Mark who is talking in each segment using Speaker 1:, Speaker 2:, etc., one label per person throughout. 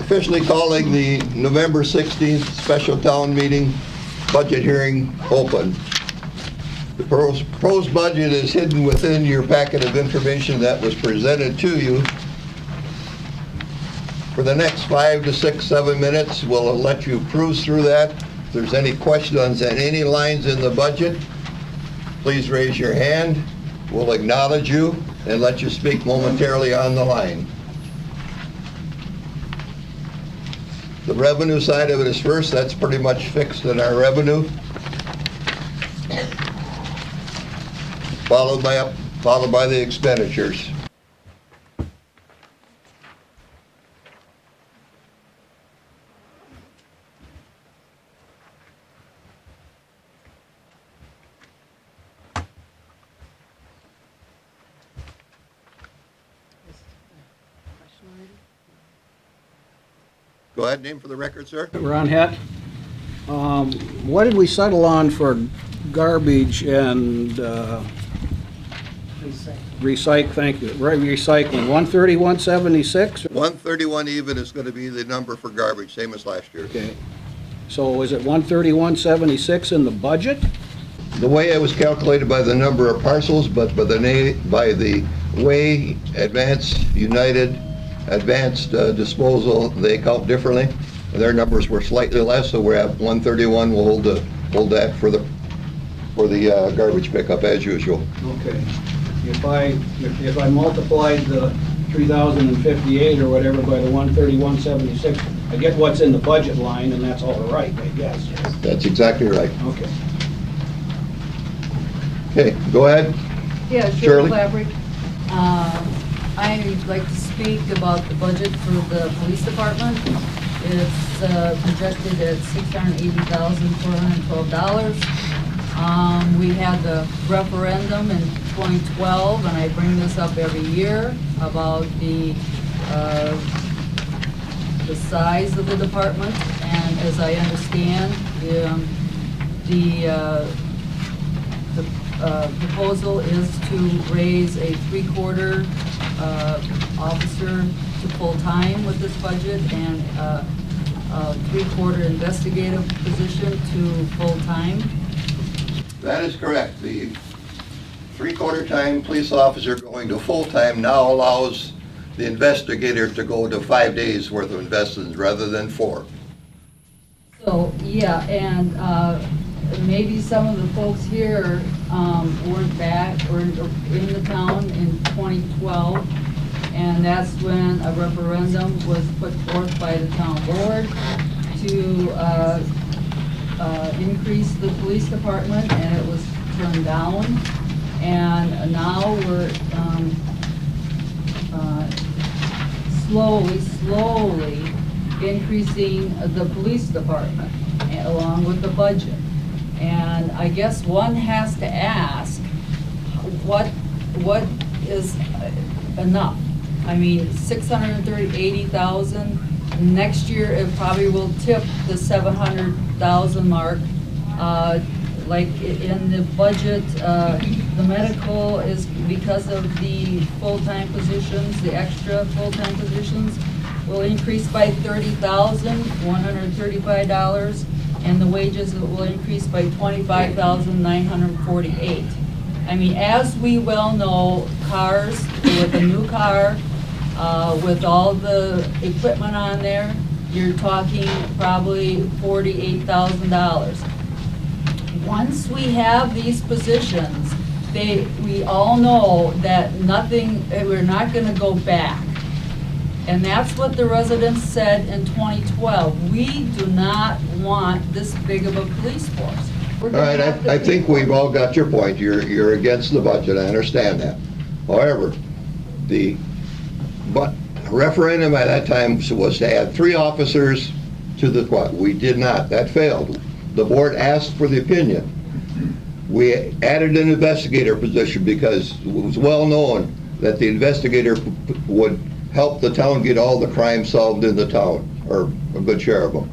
Speaker 1: Officially calling the November 16th special town meeting budget hearing open. The proposed budget is hidden within your packet of information that was presented to you. For the next 5 to 6, 7 minutes, we'll let you cruise through that. If there's any questions on any lines in the budget, please raise your hand. We'll acknowledge you and let you speak momentarily on the line. The revenue side of it is first. That's pretty much fixed in our revenue. Followed by the expenditures. Go ahead, name for the record, sir.
Speaker 2: Ron Het. What did we settle on for garbage and recycle? Thank you. Recycling, 130, 176?
Speaker 1: 131 even is going to be the number for garbage, same as last year.
Speaker 2: Okay. So is it 130, 176 in the budget?
Speaker 1: The way it was calculated by the number of parcels, but by the way United Advanced Disposal, they count differently. Their numbers were slightly less, so we're at 131. We'll hold that for the garbage pickup as usual.
Speaker 2: Okay. If I multiplied the 3,058 or whatever by the 130, 176, I get what's in the budget line, and that's all right, I guess.
Speaker 1: That's exactly right.
Speaker 2: Okay.
Speaker 1: Okay, go ahead.
Speaker 3: Yeah,
Speaker 1: Shirley.
Speaker 3: Shirley Clabbery. I'd like to speak about the budget for the police department. It's projected at $680,412. We had the referendum in 2012, and I bring this up every year about the size of the department. And as I understand, the proposal is to raise a 3/4 officer to full-time with this budget and a 3/4 investigative position to full-time.
Speaker 1: That is correct. The 3/4 time police officer going to full-time now allows the investigator to go to 5 days worth of investments rather than 4.
Speaker 3: So, yeah, and maybe some of the folks here weren't back or in the town in 2012, and that's when a referendum was put forth by the town board to increase the police department, and it was turned down. And now we're slowly increasing the police department along with the budget. And I guess one has to ask, what is enough? I mean, 680,000. Next year, it probably will tip the 700,000 mark. Like in the budget, the medical is because of the full-time positions, the extra full-time positions will increase by $30,135. And the wages will increase by $25,948. I mean, as we well know, cars, with a new car, with all the equipment on there, you're talking probably $48,000. Once we have these positions, we all know that we're not gonna go back. And that's what the residents said in 2012. We do not want this big of a police force.
Speaker 1: All right, I think we've all got your point. You're against the budget, I understand that. However, the referendum at that time was to add 3 officers to the squad. We did not, that failed. The board asked for the opinion. We added an investigator position because it was well known that the investigator would help the town get all the crimes solved in the town, or a good share of them.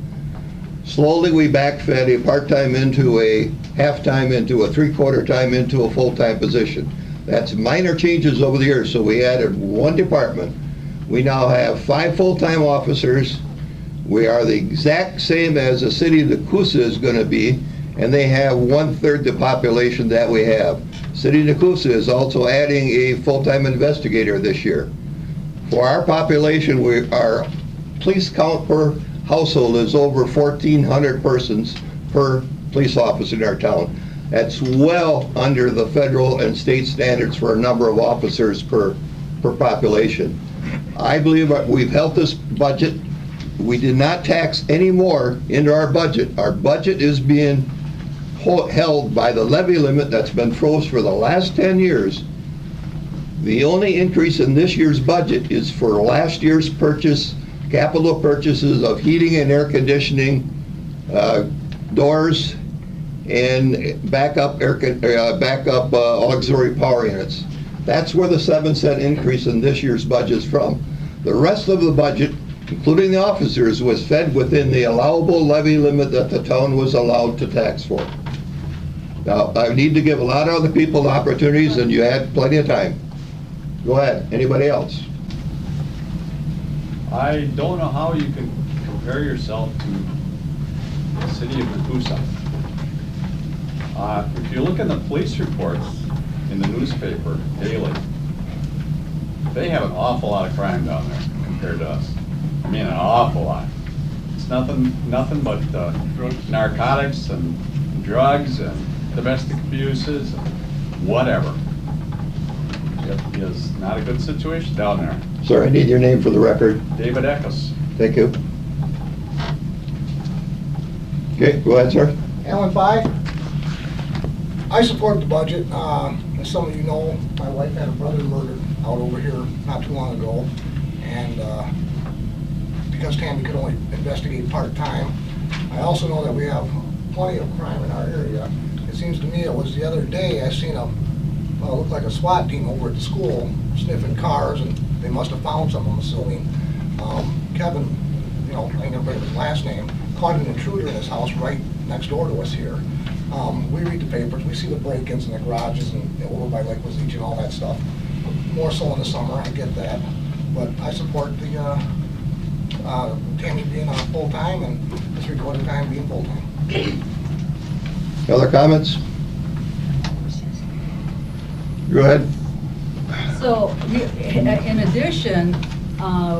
Speaker 1: Slowly we backfed a part-time into a half-time into a 3/4 time into a full-time position. That's minor changes over the years, so we added 1 department. We now have 5 full-time officers We are the exact same as the city of Nakusa is going to be, and they have 1/3 the population that we have. City of Nakusa is also adding a full-time investigator this year. For our population, our police count per household is over 1,400 persons per police officer in our town. That's well under the federal and state standards for a number of officers per population. I believe we've held this budget. We did not tax any more into our budget. Our budget is being held by the levy limit that's been froze for the last 10 years. The only increase in this year's budget is for last year's capital purchases of heating and air conditioning, doors, and backup auxiliary power units. That's where the 7-cent increase in this year's budget is from. The rest of the budget, including the officers, was fed within the allowable levy limit that the town was allowed to tax for. Now, I need to give a lot of other people opportunities, and you had plenty of time. Go ahead. Anybody else?
Speaker 4: I don't know how you can compare yourself to the city of Nakusa. If you look at the police reports in the newspaper daily, they have an awful lot of crime down there compared to us. I mean, an awful lot. It's nothing but narcotics and drugs and domestic abuses and whatever. It is not a good situation down there.
Speaker 1: Sir, I need your name for the record.
Speaker 4: David Eckes.
Speaker 1: Thank you. Okay, go ahead, sir.
Speaker 5: Alan Five. I support the budget. As some of you know, my wife had a brother murdered out over here not too long ago. And because Tammy could only investigate part-time, I also know that we have plenty of crime in our area. It seems to me it was the other day I seen looked like a SWAT team over at the school sniffing cars, and they must have found some, I'm assuming. Kevin, I ain't gonna remember his last name, caught an intruder in his house right next door to us here. We read the papers, we see the break-ins in the garages and over by Lake Wazeech and all that stuff. More so in the summer, I get that. But I support the Tammy being on full-time and the three-quarter time being full-time.
Speaker 1: Other comments? Go ahead.
Speaker 3: So, in addition,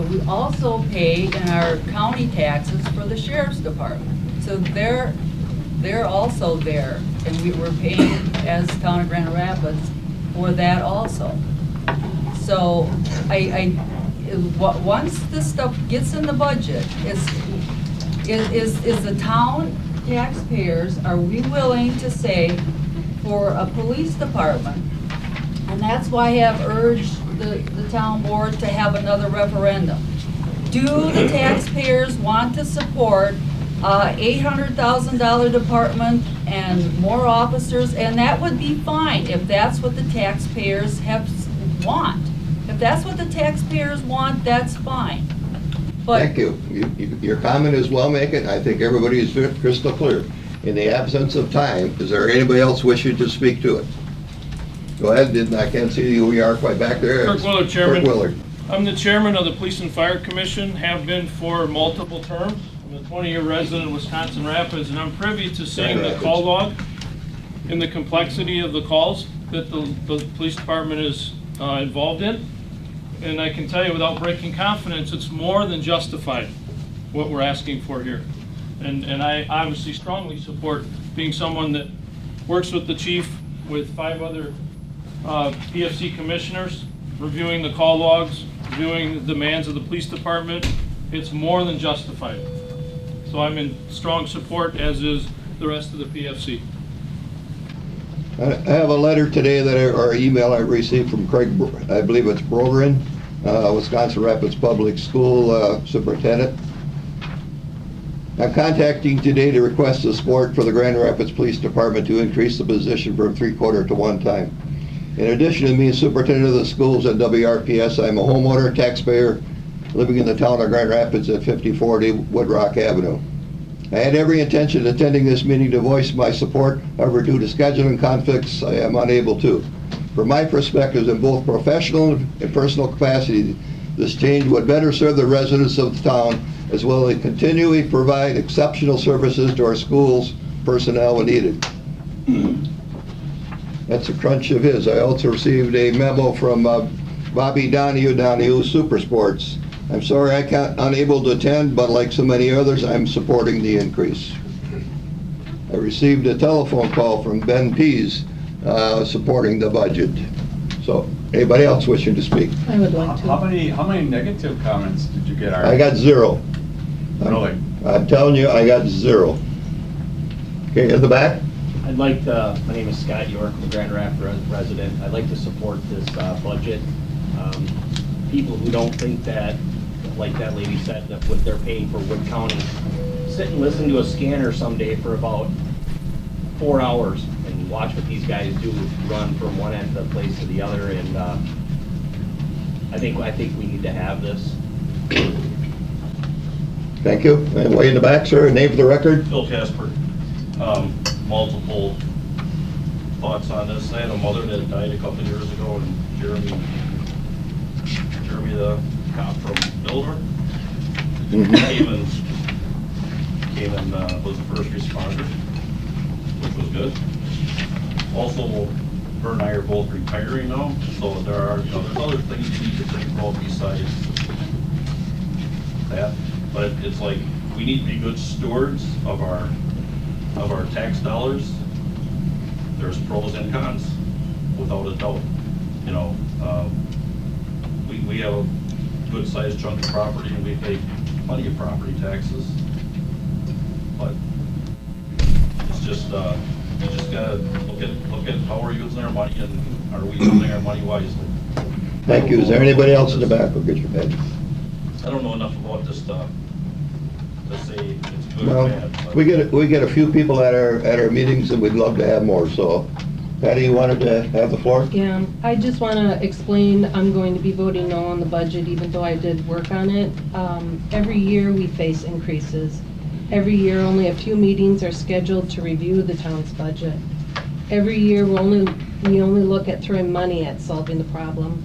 Speaker 3: we also pay in our county taxes for the sheriff's department. So they're also there, and we're paying as town of Grand Rapids for that also. So once this stuff gets in the budget, is the town taxpayers, are we willing to say for a police department? And that's why I have urged the town board to have another referendum. Do the taxpayers want to support $800,000 department and more officers? And that would be fine if that's what the taxpayers want. If that's what the taxpayers want, that's fine. But
Speaker 1: Thank you. Your comment is well taken. I think everybody is crystal clear. In the absence of time, is there anybody else wishing to speak to it? Go ahead. I can't see who you are quite back there.
Speaker 6: Kirk Willard, Chairman.
Speaker 1: Kirk Willard.
Speaker 6: I'm the chairman of the Police and Fire Commission, have been for multiple terms. I'm a 20-year resident of Wisconsin Rapids, and I'm privy to seeing the call log and the complexity of the calls that the police department is involved in. And I can tell you without breaking confidence, it's more than justified what we're asking for here. And I obviously strongly support being someone that works with the chief, with 5 other PFC commissioners, reviewing the call logs, reviewing the demands of the police department. It's more than justified. So I'm in strong support, as is the rest of the PFC.
Speaker 1: I have a letter today or email I received from Craig, I believe it's Broderin, Wisconsin Rapids Public School Superintendent. I'm contacting today to request the support for the Grand Rapids Police Department to increase the position from 3/4 to 1 time. In addition to being superintendent of the schools at WRPS, I'm a homeowner, taxpayer, living in the town of Grand Rapids at 5040 Woodrock Avenue. I had every intention of attending this meeting to voice my support. However, due to scheduling conflicts, I am unable to. From my perspective, in both professional and personal capacity, This change would better serve the residents of the town as well as continually provide exceptional services to our schools personnel when needed. That's a crunch of his. I also received a memo from Bobby Donahue Super Sports. I'm sorry I can't unable to attend, but like so many others, I'm supporting the increase. I received a telephone call from Ben Pease supporting the budget. So, anybody else wishing to speak?
Speaker 3: I would like
Speaker 4: How
Speaker 3: to.
Speaker 4: many negative comments did you get, Art?
Speaker 1: I got 0.
Speaker 4: Really?
Speaker 1: I'm telling you, I got 0. Okay, in the back?
Speaker 7: I'd like to, my name is Scott York, I'm a Grand Rapids resident. I'd like to support this budget. People who don't think that, like that lady said, that what they're paying for Wood County, sit and listen to a scanner someday for about 4 hours and watch what these guys do, run from one end of the place to the other, and I think we need to have this.
Speaker 1: Thank you. And way in the back, sir, name for the record?
Speaker 8: Phil Casper. Multiple thoughts on this. I had a mother that died a couple of years ago, and Jeremy the cop from Milford, came and was the first responder, which was good. Also, her and I are both retiring now, so there are, there's other things you need to think about besides that. But it's like, we need to be good stewards of our tax dollars. There's pros and cons, without a doubt. We have a good sized chunk of property and we pay plenty of property taxes. But it's just, you just gotta look at how we're using our money and are we using our money wisely?
Speaker 1: Thank you. Is there anybody else in the back? We'll get your badge.
Speaker 8: I don't know enough about this stuff to say it's good or
Speaker 1: Well,
Speaker 8: bad. but-
Speaker 1: we get a few people at our meetings and we'd love to have more, so. Patty, you wanted to have the floor?
Speaker 9: Yeah, I just want to explain, I'm going to be voting no on the budget, even though I did work on it. Every year, we face increases. Every year, only a few meetings are scheduled to review the town's budget. Every year, we only look at throwing money at solving the problem.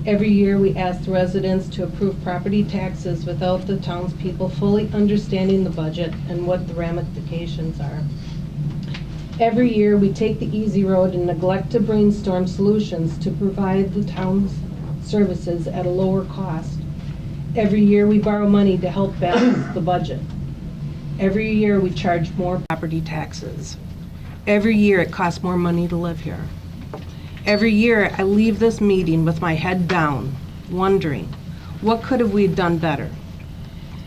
Speaker 9: Every year, we ask the residents to approve property taxes without the townspeople fully understanding the budget and what the ramifications are. Every year, we take the easy road and neglect to brainstorm solutions to provide the town's services at a lower cost. Every year, we borrow money to help balance the budget. Every year, we charge more property taxes. Every year, it costs more money to live here. Every year, I leave this meeting with my head down, wondering, what could have we done better?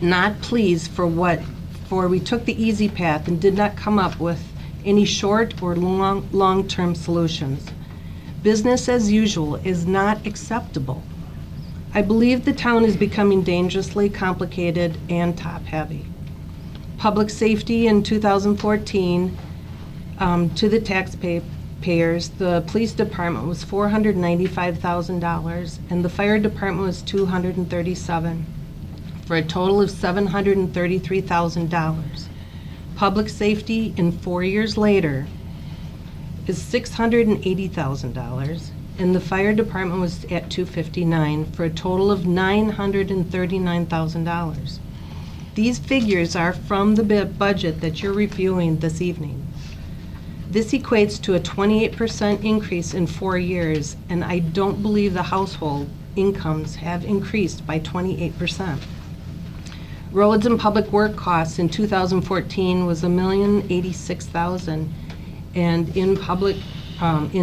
Speaker 9: Not pleased for we took the easy path and did not come up with any short or long-term solutions. Business as usual is not acceptable. I believe the town is becoming dangerously complicated and top-heavy. Public safety in 2014, to the taxpayers, the police department was $495,000 and the fire department was $237,000, for a total of $733,000. Public safety in 4 years later is $680,000, and the fire department was at $259,000 for a total of $939,000. These figures are from the budget that you're reviewing this evening. This equates to a 28% increase in 4 years, and I don't believe the household incomes have increased by 28%. Roads and public work costs in 2014 was $1,086,000, and in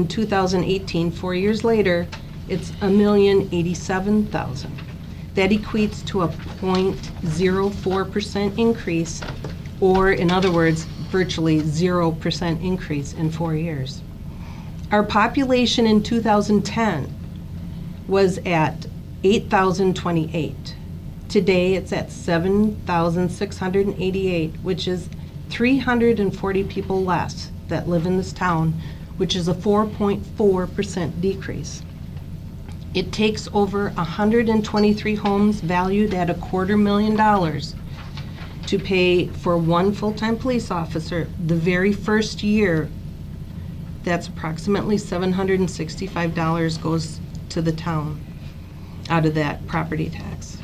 Speaker 9: 2018, 4 years later, it's $1,087,000. That equates to a 0.04% increase, or in other words, virtually 0% increase in 4 years. Our population in 2010 was at 8,028. Today, it's at 7,688, which is 340 people less that live in this town, which is a 4.4% decrease. It takes over 123 homes valued at $250,000 to pay for one full-time police officer the very first year. That's approximately $765 goes to the town. out of that property tax.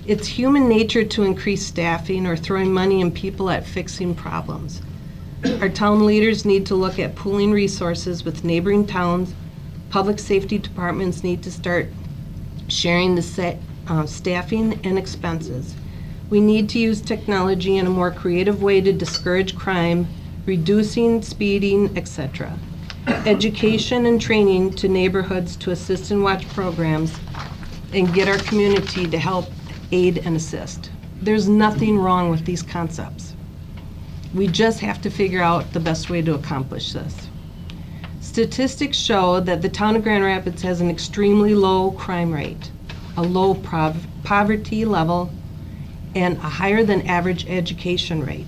Speaker 9: It's human nature to increase staffing or throwing money and people at fixing problems. Our town leaders need to look at pooling resources with neighboring towns. Public safety departments need to start sharing the staffing and expenses. We need to use technology in a more creative way to discourage crime, reducing speeding, etc. Education and training to neighborhoods to assist and watch programs and get our community to help aid and assist. There's nothing wrong with these concepts. We just have to figure out the best way to accomplish this. Statistics show that the town of Grand Rapids has an extremely low crime rate, a low poverty level, and a higher than average education rate.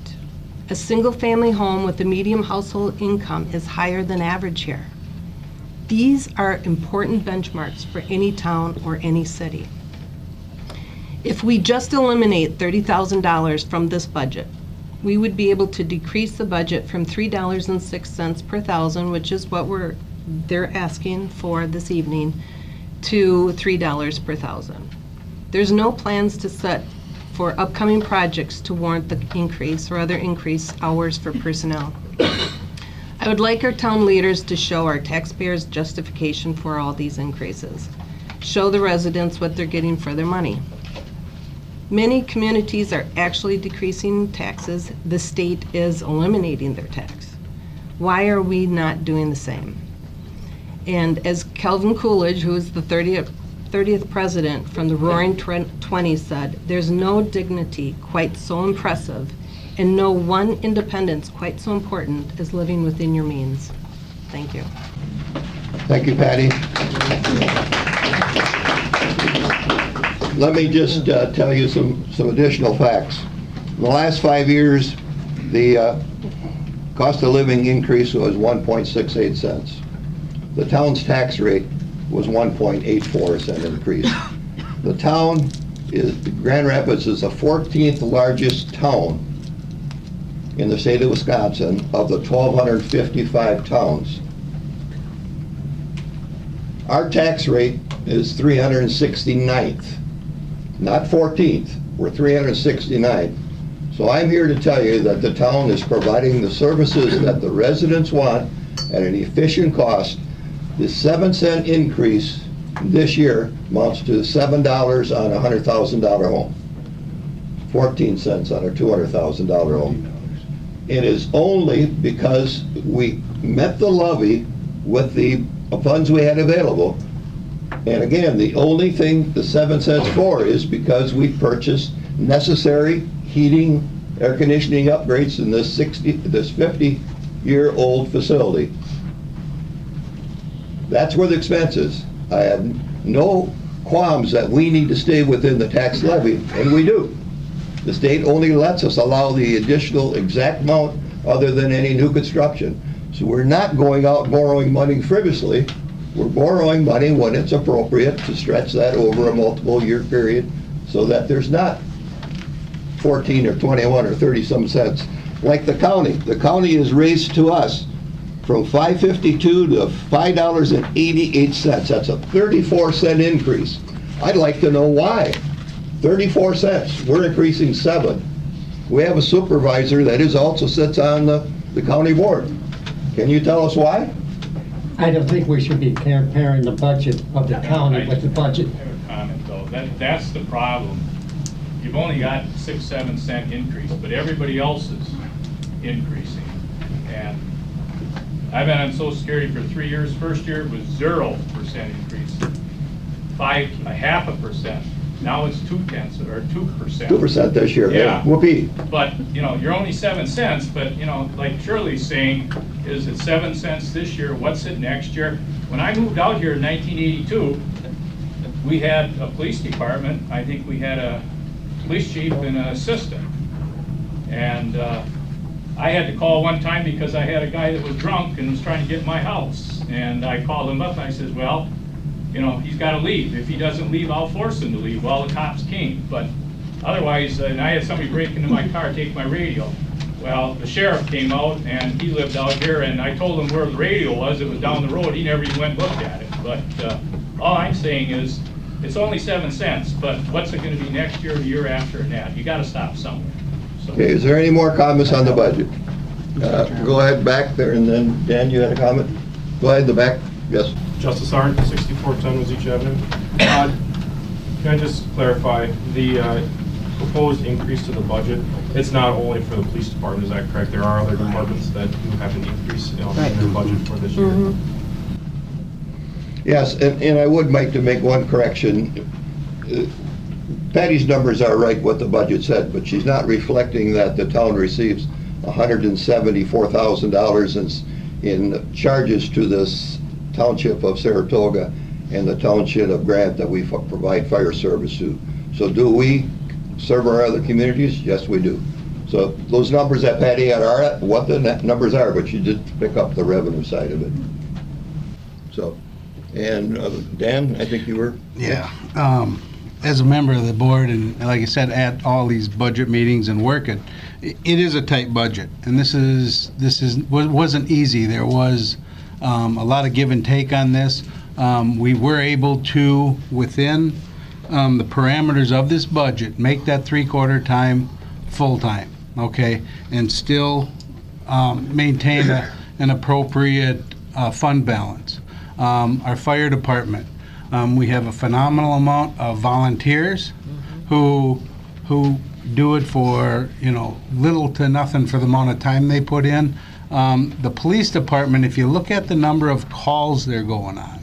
Speaker 9: A single-family home with a medium household income is higher than average here. These are important benchmarks for any town or any city. If we just eliminate $30,000 from this budget, we would be able to decrease the budget from $3.06 per thousand, which is what they're asking for this evening, to $3 per thousand. There's no plans to set for upcoming projects to warrant the increase or other increased hours for personnel. I would like our town leaders to show our taxpayers justification for all these increases. Show the residents what they're getting for their money. Many communities are actually decreasing taxes. The state is eliminating their tax. Why are we not doing the same? And as Calvin Coolidge, who is the 30th president from the Roaring Twenties, said, there's no dignity quite so impressive and no one independence quite so important as living within your means. Thank you.
Speaker 1: Thank you, Patty. Let me just tell you some additional facts. In the last 5 years, the cost of living increase was 1.68 cents. The town's tax rate was 1.84 cent increase. The town Grand Rapids is the 14th largest town in the state of Wisconsin of the 1,255 towns. Our tax rate is 369th. Not 14th, we're 369. So I'm here to tell you that the town is providing the services that the residents want at an efficient cost. The 7-cent increase this year amounts to $7 on a $100,000 home, 14 cents on a $200,000 home. It is only because we met the levy with the funds we had available. And again, the only thing the 7 cents for is because we purchased necessary heating, air conditioning upgrades in this 50-year-old facility. That's where the expense is. I have no qualms that we need to stay within the tax levy, and we do. The state only lets us allow the additional exact amount other than any new construction. So we're not going out borrowing money frivolously. We're borrowing money when it's appropriate to stretch that over a multiple year period so that there's not 14 or 21 or 30 some cents. Like the county. The county is raised to us from $5.52 to $5.88. That's a 34-cent increase. I'd like to know why. 34 cents. We're increasing 7. We have a supervisor that also sits on the county board. Can you tell us why?
Speaker 10: I don't think we should be comparing the budget of the county with the budget.
Speaker 6: I have a comment though. That's the problem. You've only got 6-7 cent increase, but everybody else is increasing. And I've been on Social Security for 3 years. First year was 0% increase, 0.5%. Now it's 2/10 or 2%.
Speaker 1: 2% this year.
Speaker 6: Yeah.
Speaker 1: Whoopee.
Speaker 6: But, you're only 7 cents, but, like Shirley's saying, is it 7 cents this year? What's it next year? When I moved out here in 1982, we had a police department. I think we had a police chief and an assistant. And I had to call one time because I had a guy that was drunk and was trying to get in my house. And I called him up and I said, well, he's got to leave. If he doesn't leave, I'll force him to leave. Well, the cops came. But otherwise, and I had somebody break into my car, take my radio. Well, the sheriff came out, and he lived out here, and I told him where the radio was. It was down the road. He never even went and looked at it. But all I'm saying is
Speaker 11: It's only 7 cents, but what's it gonna be next year, the year after, and that? You gotta stop somewhere. So-
Speaker 1: Okay, is there any more comments on the budget? Go ahead back there, and then, Dan, you had a comment? Go ahead in the back, yes.
Speaker 12: Justice Art, 6410 Rosici Avenue. Can I just clarify, the proposed increase to the budget, it's not only for the police department, is that correct? There are other departments that do have an increase in their budget for this year?
Speaker 1: Yes, and I would like to make one correction. Patty's numbers are right, what the budget said, but she's not reflecting that the town receives $174,000 in charges to this township of Saratoga and the township of Grant that we provide fire service to. So do we serve our other communities? Yes, we do. So those numbers that Patty had are what the numbers are, but she did pick up the revenue side of it. So, and Dan, I think you were?
Speaker 13: Yeah. As a member of the board, and like I said, at all these budget meetings and working, it is a tight budget, and this wasn't easy. There was a lot of give and take on this. We were able to, within the parameters of this budget, make that 3/4 time full-time, okay, and still maintain an appropriate fund balance. Our fire department, we have a phenomenal amount of volunteers who do it for, little to nothing for the amount of time they put in. The police department, if you look at the number of calls they're going on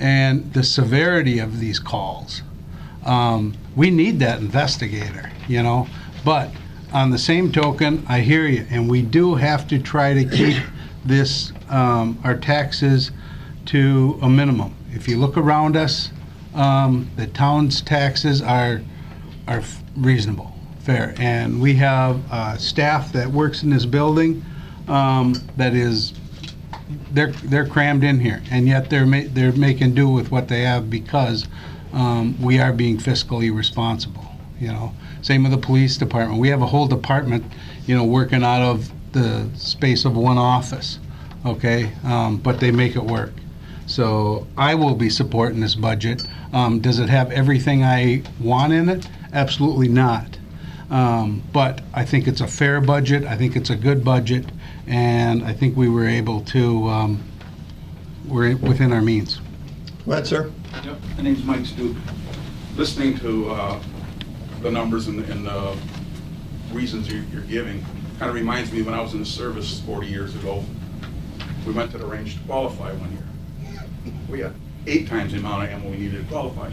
Speaker 13: and the severity of these calls, we need that investigator, But on the same token, I hear you, and we do have to try to keep this, our taxes to a minimum. If you look around us, the town's taxes are reasonable, fair, and we have staff that works in this building that is, they're crammed in here, and yet they're making do with what they have because we are being fiscally responsible. Same with the police department. We have a whole department, working out of the space of one office, okay, but they make it work. So I will be supporting this budget. Does it have everything I want in it? Absolutely not. But I think it's a fair budget. I think it's a good budget, and I think we were able to, we're within our means.
Speaker 1: Go ahead, sir.
Speaker 14: Yep, my name's Mike Stoop. Listening to the numbers and the reasons you're giving kind of reminds me when I was in the service 40 years ago. We went to the range to qualify one year. We had 8 times the amount of ammo we needed to qualify.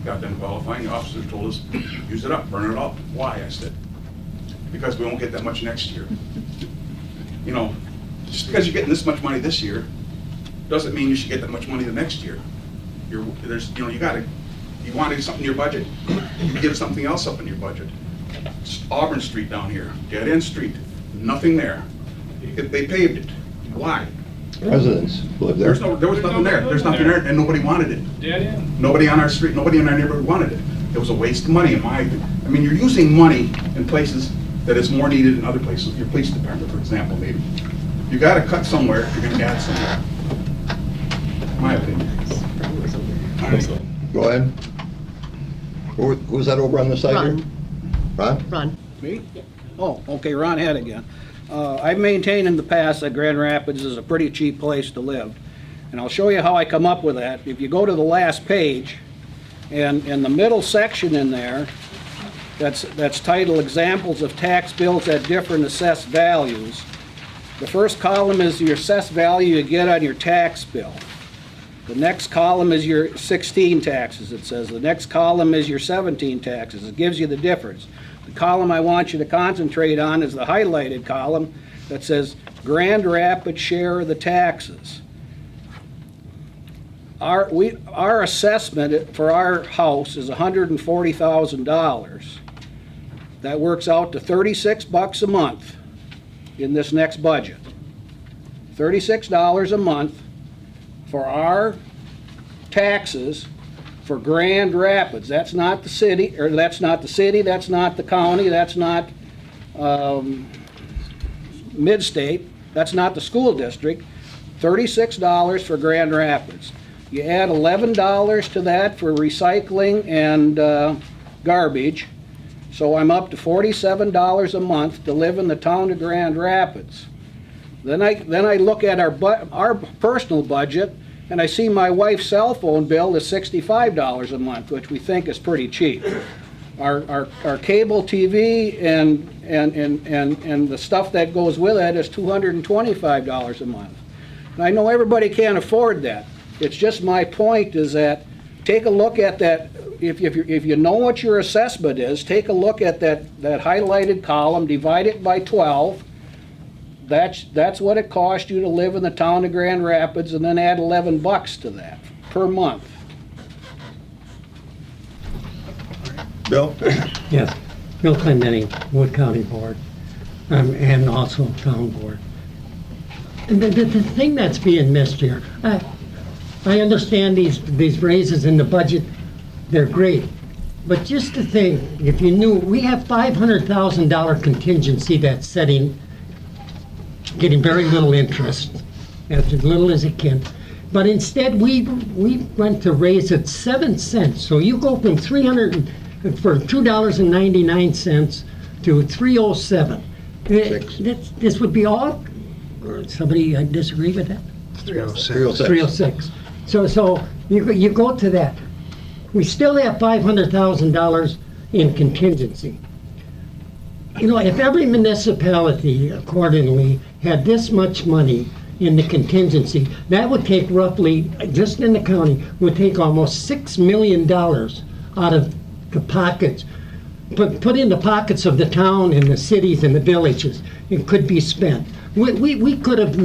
Speaker 14: Got done qualifying, the officer told us, use it up, burn it up. Why? I said, because we won't get that much next year. Just because you're getting this much money this year, doesn't mean you should get that much money the next year. You wanted something in your budget, you give something else up in your budget. Auburn Street down here, dead end street, nothing there. They paved it. Why?
Speaker 1: Residents live there.
Speaker 14: There was nothing there. There's nothing there, and nobody wanted it.
Speaker 6: Dead end.
Speaker 14: Nobody on our street, nobody in our neighborhood wanted it. It was a waste of money in my opinion. I mean, you're using money in places that is more needed in other places. Your police department, for example, maybe. You got to cut somewhere if you're going to add somewhere. In my opinion.
Speaker 1: Go ahead. Who's that over on the side here? Ron?
Speaker 2: Ron. Me? Oh, okay, Ron Head again. I've maintained in the past that Grand Rapids is a pretty cheap place to live. And I'll show you how I come up with that. If you go to the last page, and in the middle section in there, that's titled Examples of Tax Bills at Different Assessed Values. The first column is your assessed value you get on your tax bill. The next column is your 16 taxes, it says. The next column is your 17 taxes. It gives you the difference. The column I want you to concentrate on is the highlighted column that says Grand Rapids share of the taxes. Our assessment for our house is $140,000. That works out to $36 a month in this next budget. $36 a month for our taxes for Grand Rapids. That's not the city, or that's not the city, that's not the county, that's not Mid-State, that's not the school district. $36 for Grand Rapids. You add $11 to that for recycling and garbage, so I'm up to $47 a month to live in the town of Grand Rapids. Then I look at our personal budget, and I see my wife's cell phone bill is $65 a month, which we think is pretty cheap. Our cable TV and the stuff that goes with it is $225 a month. And I know everybody can't afford that. It's just my point is that take a look at that. If you know what your assessment is, take a look at that highlighted column, divide it by 12. That's what it costs you to live in the town of Grand Rapids, and then add $11 to that per month.
Speaker 1: Bill?
Speaker 10: Yes, Bill Clemente, Wood County Board, and also Town Board. And the thing that's being missed here, I understand these raises in the budget, they're great. But just to think, if you knew, we have $500,000 contingency that's getting very little interest, as little as it can. But instead, we went to raise it 7 cents. So you go from $2.99 to $3.07. This would be all, or somebody disagree with that? 306. So you go to that. We still have $500,000 in contingency. You know, if every municipality accordingly had this much money in the contingency, that would take roughly, just in the county, would take almost $6 million out of the pockets, put in the pockets of the town and the cities and the villages. It could be spent. We would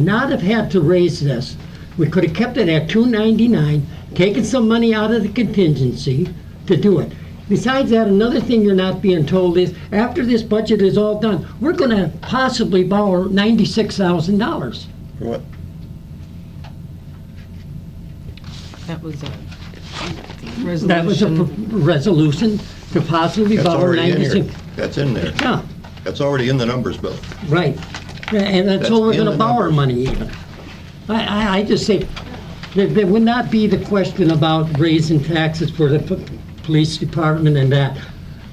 Speaker 10: not have had to raise this. We could have kept it at $2.99, taken some money out of the contingency to do it. Besides that, another thing you're not being told is, after this budget is all done, we're going to possibly borrow $96,000.
Speaker 1: For what?
Speaker 9: That was a
Speaker 10: That was a resolution to possibly
Speaker 1: That's
Speaker 10: borrow
Speaker 1: already in here.
Speaker 10: 96.
Speaker 1: That's in there.
Speaker 10: Yeah,
Speaker 1: That's already in the numbers, Bill.
Speaker 10: right. And that's
Speaker 1: That's
Speaker 10: all we're
Speaker 1: in
Speaker 10: going to
Speaker 1: the
Speaker 10: borrow
Speaker 1: numbers.
Speaker 10: money even. I just say, there would not be the question about raising taxes for the police department and that.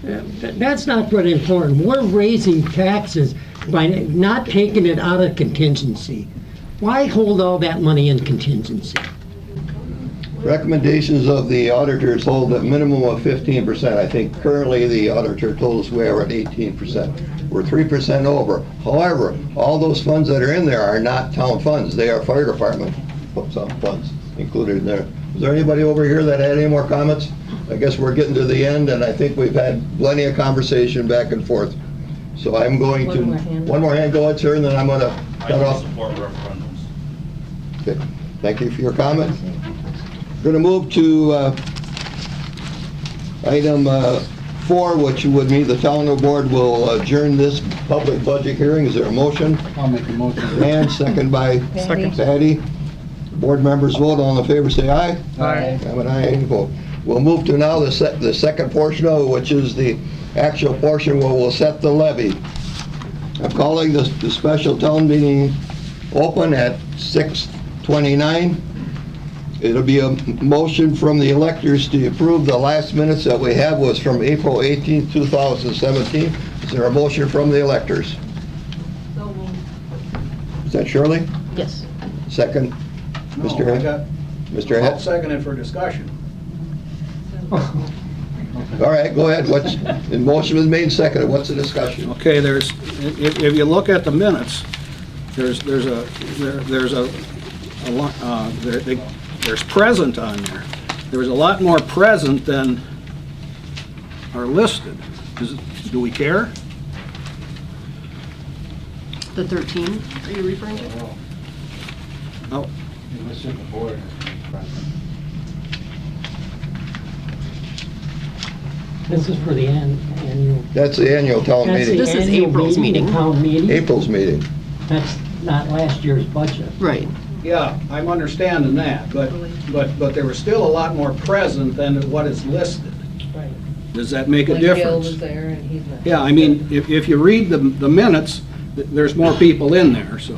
Speaker 10: That's not really important. We're raising taxes by not taking it out of contingency. Why hold all that money in contingency?
Speaker 1: Recommendations of the auditors hold a minimum of 15%. I think currently the auditor told us we are at 18%. We're 3% over. However, all those funds that are in there are not town funds. They are fire department funds included in there. Is there anybody over here that had any more comments? I guess we're getting to the end, and I think we've had plenty of conversation back and forth. So I'm going to... One more hand, go ahead, sir, and then I'm going to
Speaker 8: I
Speaker 1: cut off.
Speaker 8: support referendums.
Speaker 1: Okay. Thank you for your comment. Going to move to item 4, which would mean the town board will adjourn this public budget hearing. Is there a motion?
Speaker 13: I'll make a motion.
Speaker 1: And second by Patty. Board members vote. All in favor, say aye.
Speaker 13: Aye.
Speaker 1: I'm an aye, vote. We'll move to now the second portion of it, which is the actual portion where we'll set the levy. I'm calling the special town meeting open at 6:29. It'll be a motion from the electors to approve the last minutes that we have was from April 18, 2017. Is there a motion from the electors? Is that Shirley?
Speaker 9: Yes.
Speaker 1: Second, Mr. Head? Mr.
Speaker 2: I'll
Speaker 1: Head?
Speaker 2: second it for discussion.
Speaker 1: All right, go ahead. The motion was made and seconded. What's the discussion?
Speaker 2: Okay, if you look at the minutes, there's present on there. There's a lot more present than are listed. Do we care?
Speaker 9: The 13, are you referring to?
Speaker 2: Oh,
Speaker 10: This is for the annual.
Speaker 1: That's the annual town
Speaker 10: That's the
Speaker 1: meeting.
Speaker 9: This is
Speaker 10: annual
Speaker 9: April's meeting.
Speaker 10: Town meeting.
Speaker 1: April's meeting.
Speaker 10: That's not last year's budget.
Speaker 9: Right.
Speaker 2: yeah, I'm understanding that, but there was still a lot more present than what is listed.
Speaker 9: Right.
Speaker 2: Does that make a
Speaker 9: Like Gail
Speaker 2: difference?
Speaker 9: was there and he's not.
Speaker 2: Yeah, I mean, if you read the minutes, there's more people in there, so.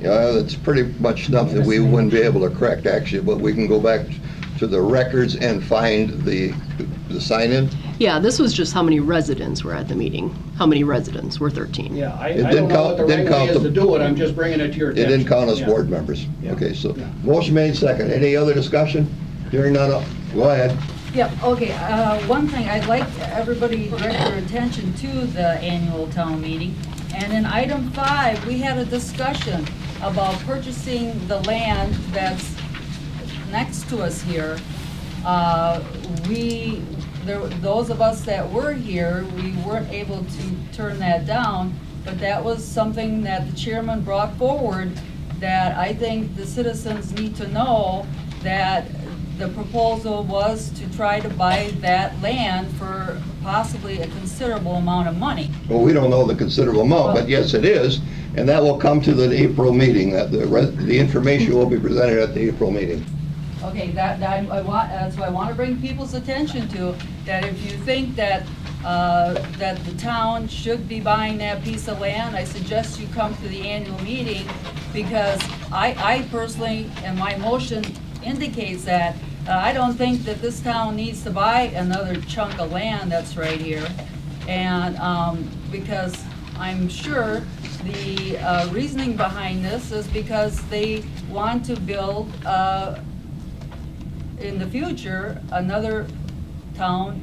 Speaker 1: That's pretty much stuff that we wouldn't be able to correct, actually, but we can go back to the records and find the sign-in.
Speaker 15: Yeah, this was just how many residents were at the meeting. How many residents were 13.
Speaker 2: Yeah, I
Speaker 1: It
Speaker 2: don't
Speaker 1: didn't
Speaker 2: know what the
Speaker 1: didn't
Speaker 2: right way
Speaker 1: count
Speaker 2: is
Speaker 1: the-
Speaker 2: to do it, I'm just bringing it to your
Speaker 1: It
Speaker 2: attention.
Speaker 1: didn't count as
Speaker 2: Yeah.
Speaker 1: board members.
Speaker 2: Yeah.
Speaker 1: Okay, so,
Speaker 2: Yeah.
Speaker 1: motion made second. Any other discussion? Hearing none, go ahead.
Speaker 3: Yep, okay, one thing, I'd like everybody to direct their attention to the annual town meeting. And in item 5, we had a discussion about purchasing the land that's next to us here. Those of us that were here, we weren't able to turn that down, but that was something that the chairman brought forward that I think the citizens need to know, that the proposal was to try to buy that land for possibly a considerable amount of money.
Speaker 1: Well, we don't know the considerable amount, but yes, it is, and that will come to the April meeting. That the information will be presented at the April meeting.
Speaker 3: Okay, that's what I want to bring people's attention to, that if you think that, that the town should be buying that piece of land, I suggest you come to the annual meeting, because I personally, and my motion indicates that, I don't think that this town needs to buy another chunk of land that's right here. And, because I'm sure the reasoning behind this is because they want to build, in the future, another town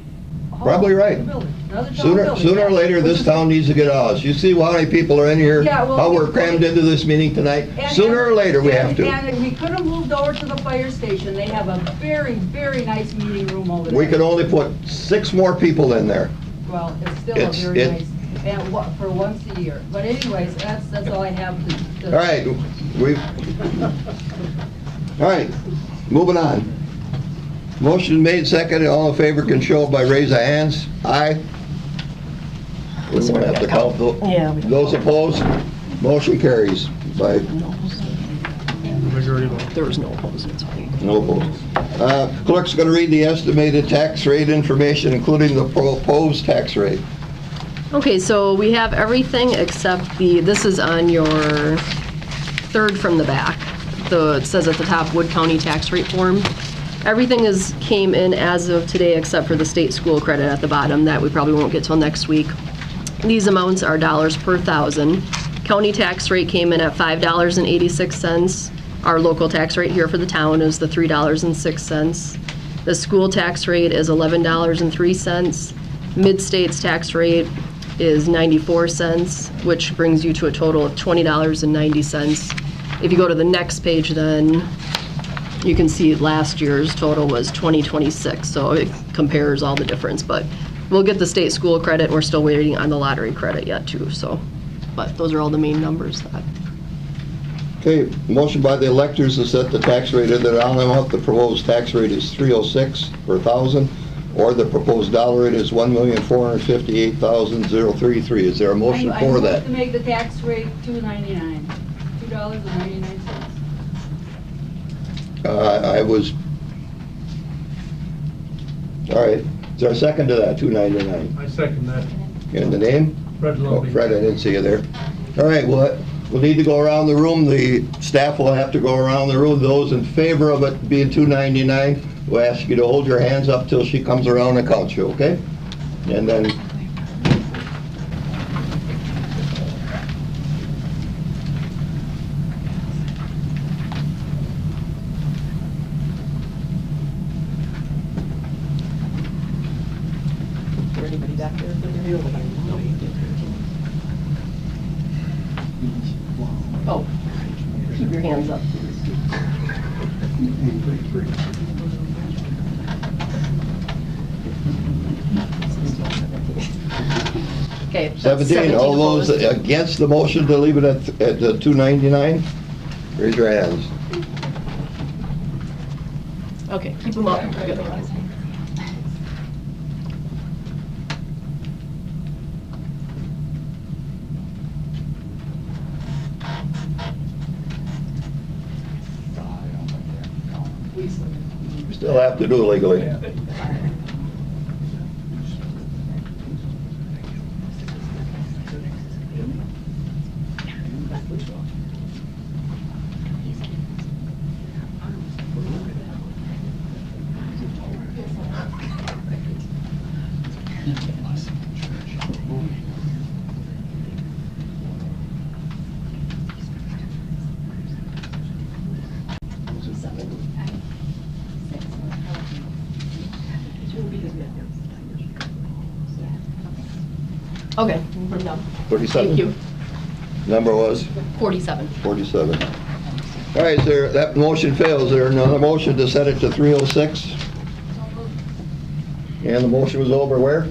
Speaker 3: hall.
Speaker 1: Probably right.
Speaker 3: Building, another town
Speaker 1: Sooner
Speaker 3: building,
Speaker 1: or
Speaker 3: yeah.
Speaker 1: later, this town needs to get a house. You see how many people are in here?
Speaker 3: Yeah, well,
Speaker 1: How we're crammed into this meeting tonight?
Speaker 3: And-
Speaker 1: Sooner or later, we have to.
Speaker 3: And we could have moved over to the fire station. They have a very, very nice meeting room over there.
Speaker 1: We could only put 6 more people in there.
Speaker 3: Well, it's still a
Speaker 1: It's-
Speaker 3: very
Speaker 1: it-
Speaker 3: nice, and for once a year. But anyways, that's all I have to.
Speaker 1: All right, all right, moving on. Motion made second, all in favor can show by raise of hands. Aye. We won't have to count
Speaker 15: Yeah.
Speaker 1: those opposed. Motion carries by
Speaker 15: There was no opposed.
Speaker 1: no opposed. Clerk's going to read the estimated tax rate information, including the proposed tax rate.
Speaker 15: Okay, so we have everything except this is on your third from the back. It says at the top, Wood County tax rate form. Everything came in as of today except for the state school credit at the bottom that we probably won't get till next week. These amounts are dollars per thousand. County tax rate came in at $5.86. Our local tax rate here for the town is the $3.06. The school tax rate is $11.03. Mid-state's tax rate is 94 cents, which brings you to a total of $20.90. If you go to the next page, then you can see last year's total was 2026, so it compares all the difference. But we'll get the state school credit. We're still waiting on the lottery credit yet too. So, but those are all the main numbers.
Speaker 1: Okay, motion by the electors to set the tax rate of the dollar amount. The proposed tax rate is $3.06 per thousand, or the proposed dollar rate is $1,458,033. Is there a motion
Speaker 3: I
Speaker 1: for
Speaker 3: move
Speaker 1: that?
Speaker 3: to make the tax rate $2.99, $2.99.
Speaker 1: I was, all right. Is there a second to that, $2.99?
Speaker 12: I second that.
Speaker 1: And the name?
Speaker 12: Fred
Speaker 1: Oh, Fred, I didn't see you there. All right, well, we'll need to go around the room. The staff will have to go around the room. Those in favor of it being $2.99, we'll ask you to hold your hands up till she comes around and counts you, okay? And then,
Speaker 15: Anybody back there? Oh, keep your hands up. Okay. that's
Speaker 1: 17, all those
Speaker 15: opposed.
Speaker 1: against the motion to leave it at the $2.99, raise your hands.
Speaker 15: Okay, keep them up. Good.
Speaker 1: We still have to do it legally.
Speaker 15: Okay, I'm done.
Speaker 1: 47?
Speaker 15: Thank you.
Speaker 1: Number was
Speaker 15: 47.
Speaker 1: 47. All right, sir, that motion fails. Is there another motion to set it to 306? And the motion was over where?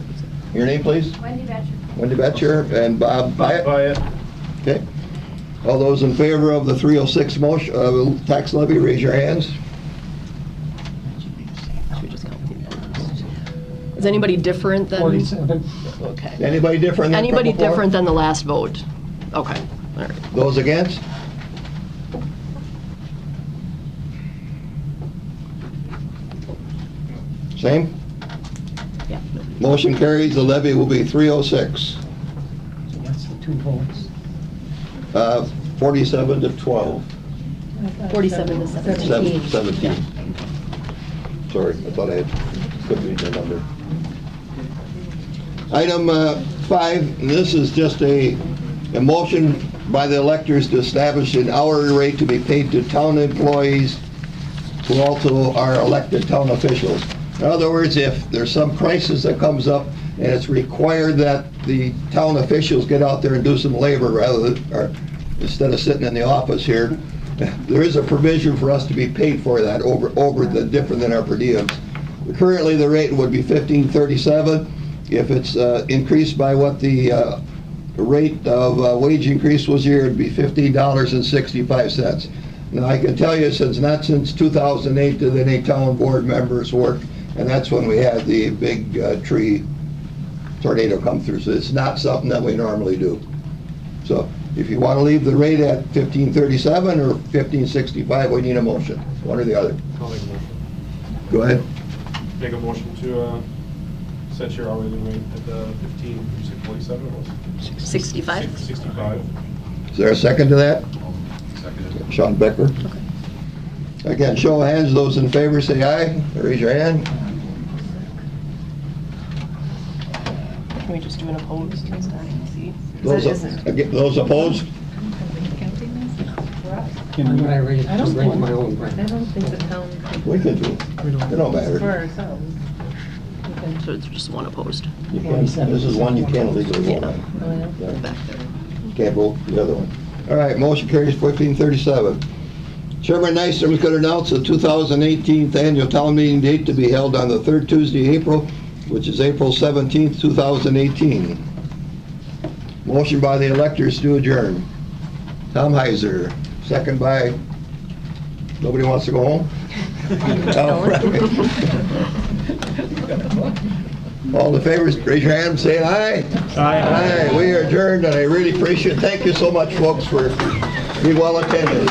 Speaker 1: Your name, please?
Speaker 16: Wendy Batcher.
Speaker 1: Wendy Betcher and Bob Byatt?
Speaker 12: Byatt.
Speaker 1: Okay. All those in favor of the 306 motion, tax levy, raise your hands.
Speaker 15: Is anybody different than?
Speaker 10: 47.
Speaker 15: Okay.
Speaker 1: Anybody different than from
Speaker 15: Anybody
Speaker 1: before?
Speaker 15: different than the last vote? Okay, all right.
Speaker 1: Those against? Same?
Speaker 15: Yeah.
Speaker 1: Motion carries, the levy will be 306.
Speaker 10: So that's the two votes.
Speaker 1: 47 to 12.
Speaker 15: 47 to 17.
Speaker 1: 17. Sorry, I thought I had, couldn't read the number. Item 5, and this is just a motion by the electors to establish an hourly rate to be paid to town employees who also are elected town officials. In other words, if there's some crisis that comes up and it's required that the town officials get out there and do some labor rather than, or instead of sitting in the office here, there is a provision for us to be paid for that over the different than our per diems. Currently, the rate would be $15.37. If it's increased by what the rate of wage increase was here, it'd be $15.65. Now, I can tell you, since 2008 did any town board members work, and that's when we had the big tree tornado come through. So it's not something that we normally do. So if you want to leave the rate at $15.37 or $15.65, we need a motion, one or the other.
Speaker 12: I'll make a motion.
Speaker 1: Go ahead.
Speaker 12: Make a motion to set your hourly rate at the 15.47 it was?
Speaker 15: 65?
Speaker 12: 65.
Speaker 1: Is there a second to that?
Speaker 4: Seconded.
Speaker 1: Sean Becker?
Speaker 15: Okay.
Speaker 1: Again, show of hands, those in favor say aye. Raise your hand.
Speaker 15: Can we just do an opposed instead? See?
Speaker 1: Those those opposed?
Speaker 10: When I raise my own
Speaker 9: I
Speaker 10: rent.
Speaker 9: don't think the town.
Speaker 1: We can do it. It don't matter.
Speaker 9: For ourselves.
Speaker 15: So it's just one opposed.
Speaker 1: You can't, this is one you can't legally vote on.
Speaker 9: Oh, yeah.
Speaker 1: Yeah.
Speaker 15: Back there.
Speaker 1: Can't vote for the other one. All right, motion carries 1537. Chairman Nystrom could announce the 2018 annual town meeting date to be held on the third Tuesday, April, which is April 17th, 2018. Motion by the electors to adjourn. Tom Heiser, second by, nobody wants to go home? All right. All in favor, raise your hand and say aye. Aye. We are adjourned, and I really appreciate it. Thank you so much, folks, for being well attended.